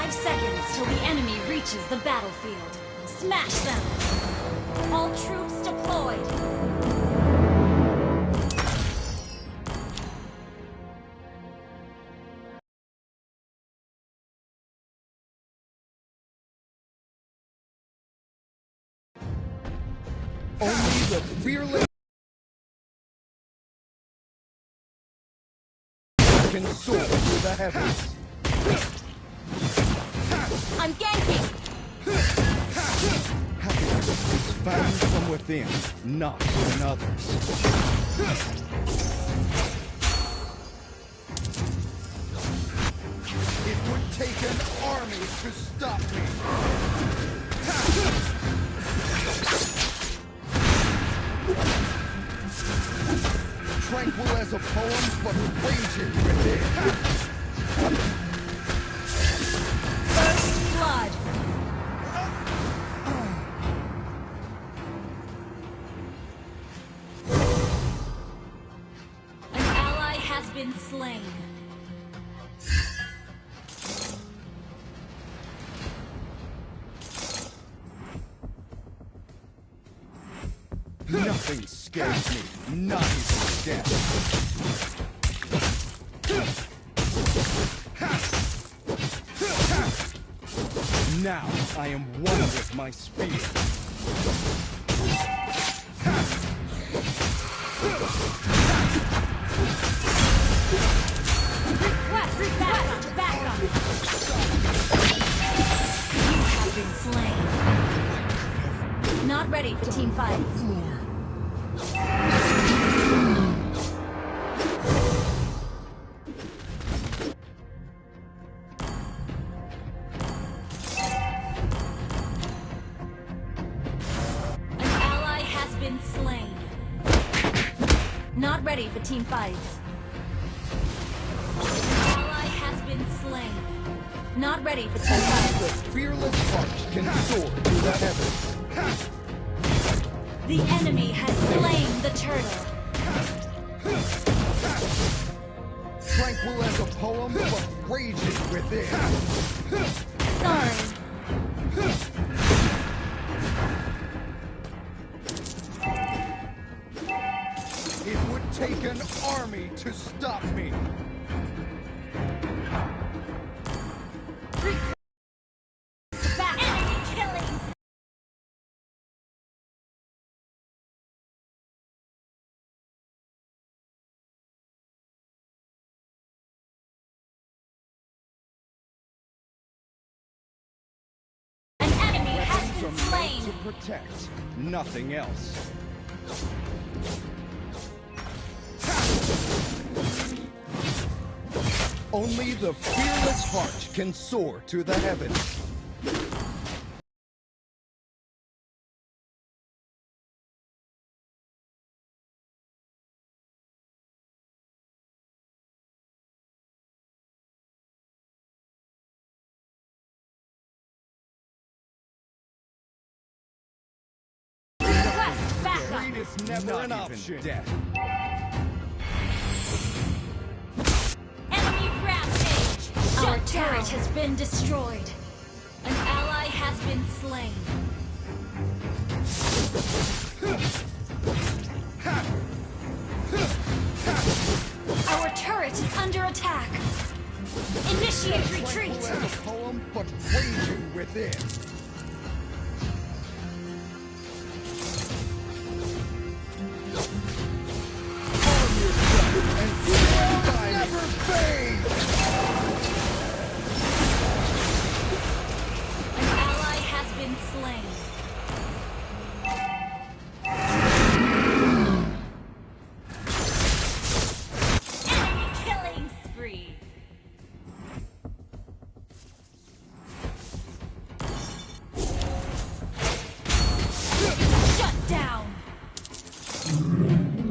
5 seconds till the enemy reaches the battlefield. Smash them! All troops deployed! Only the fearless can soar through the heavens. I'm ganking! Happiness is found from within, not in others. It would take an army to stop me. Tranquil as a poem, but raging within. First blood! An ally has been slain. Nothing scares me, not even death. Now I am one with my spear. Request backup! You have been slain. Not ready for team fights. Slain. Not ready for team fights. Ally has been slain. Not ready for team fights. The fearless heart can soar to the heavens. The enemy has slain the turtle. Tranquil as a poem, but raging within. Sorry. It would take an army to stop me. Back. Enemy killing. An enemy has been slain. To protect, nothing else. Only the fearless heart can soar to the heavens. Request backup. Greed is never an option. Death. Enemy rampage! Our turret has been destroyed. An ally has been slain. Our turret is under attack. Initiate retreat! Tranquil as a poem, but raging within. Arm yourself and will never fade! An ally has been slain. Enemy killing spree. Shut down.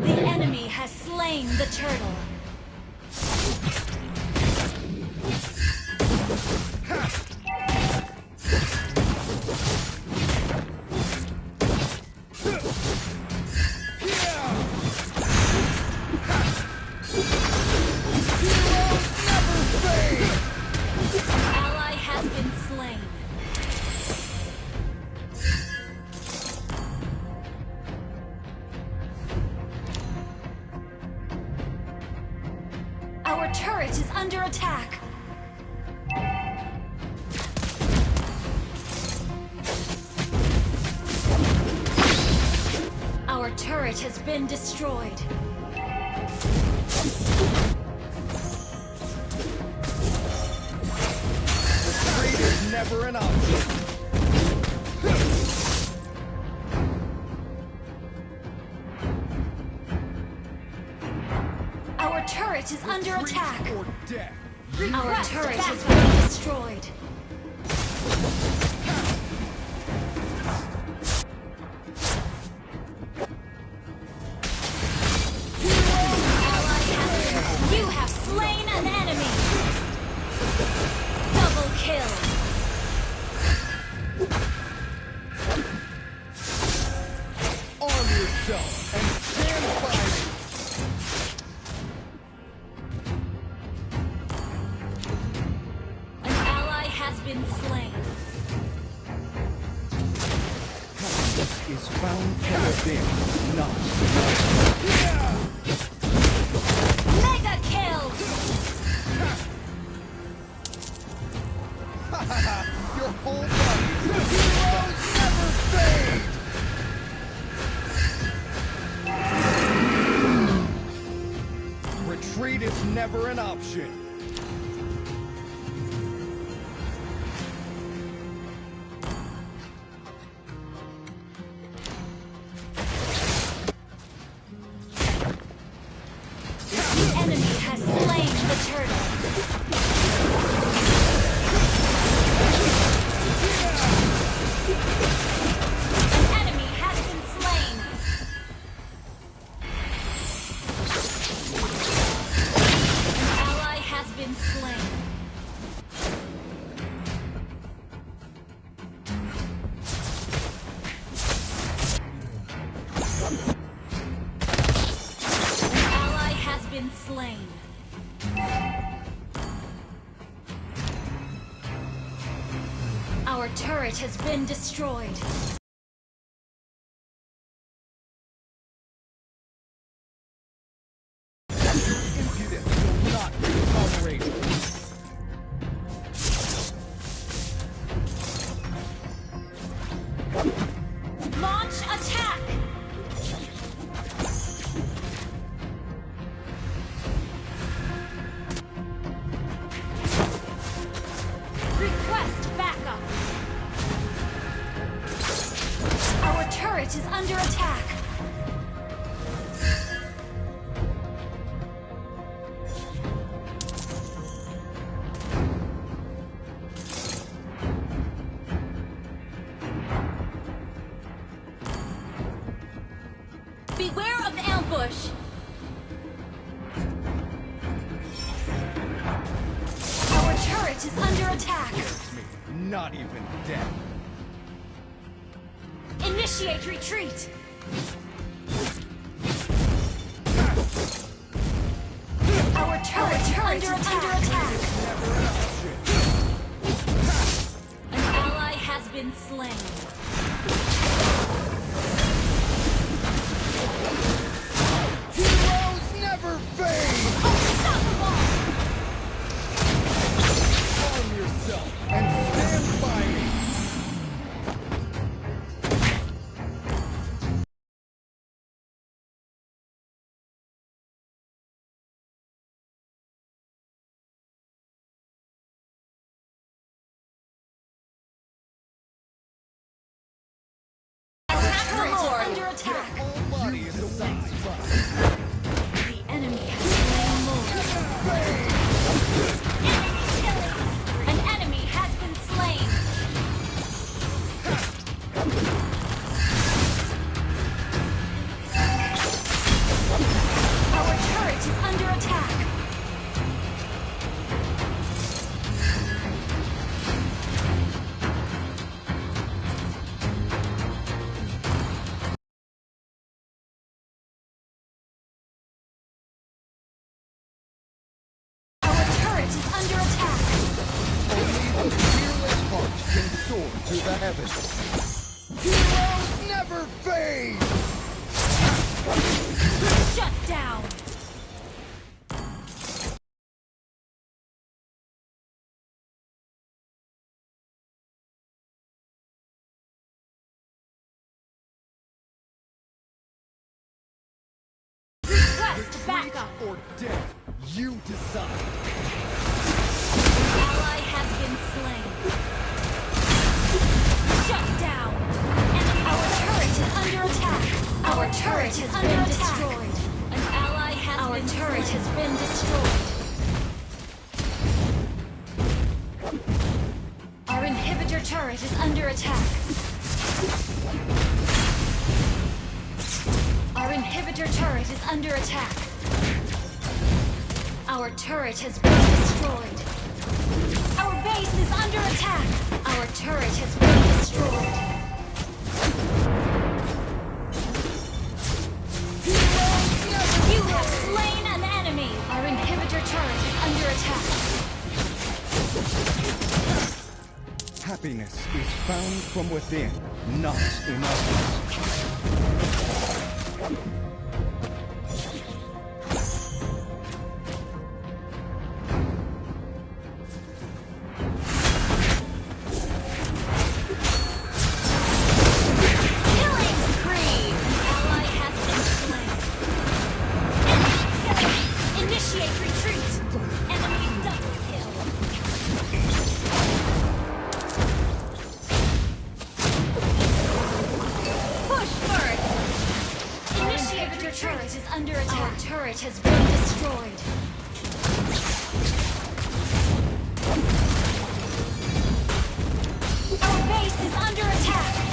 The enemy has slain the turtle. Ally has been Our turret is under attack. Our turret has been destroyed. Retreat is never an option. Our turret is under attack. Retreat or death. Our turret has been destroyed. You have slain an enemy. Double kill. Arm yourself and stand by me. An ally has been slain. Kindness is found from within, not Mega kill. your whole body. Heroes never fade. Retreat is never an option. The enemy has slain the turtle. An enemy has been slain. An ally has been slain. An ally has been slain. Our turret has been destroyed. Impudence will not be tolerated. Launch attack! Request backup! Our turret is under attack! Beware of ambush! Our turret is under attack! It's me, not even death. Initiate retreat! Our turret is under attack! Never an option. An ally has been slain. Heroes never fade. Unstoppable! Arm yourself and stand by me. Attack the Lord! Under attack! Whole body is a weak spot. The enemy has slain Lord. Enemy killing! An enemy has been slain! Our turret is under attack! Our turret is under attack! Only the fearless heart can soar to the heavens. Heroes never fade. Shut down! backup. or death, you decide. Ally has been slain. Shut down. Enemy. Our turret is under attack. Our turret has been destroyed. An ally has been slain. Our turret has been destroyed. Our inhibitor turret is under attack. Our inhibitor turret is under attack. Our turret has been destroyed. Our base is under attack. Our turret has been destroyed. You have slain an enemy. Our inhibitor turret is under attack. Happiness is found from within, not in others. Killing spree. An ally has been slain. Enemy killing. Initiate retreat. Enemy double kill. Push first. Initiate retreat. Turret is under attack. Our turret has been destroyed. Our base is under attack.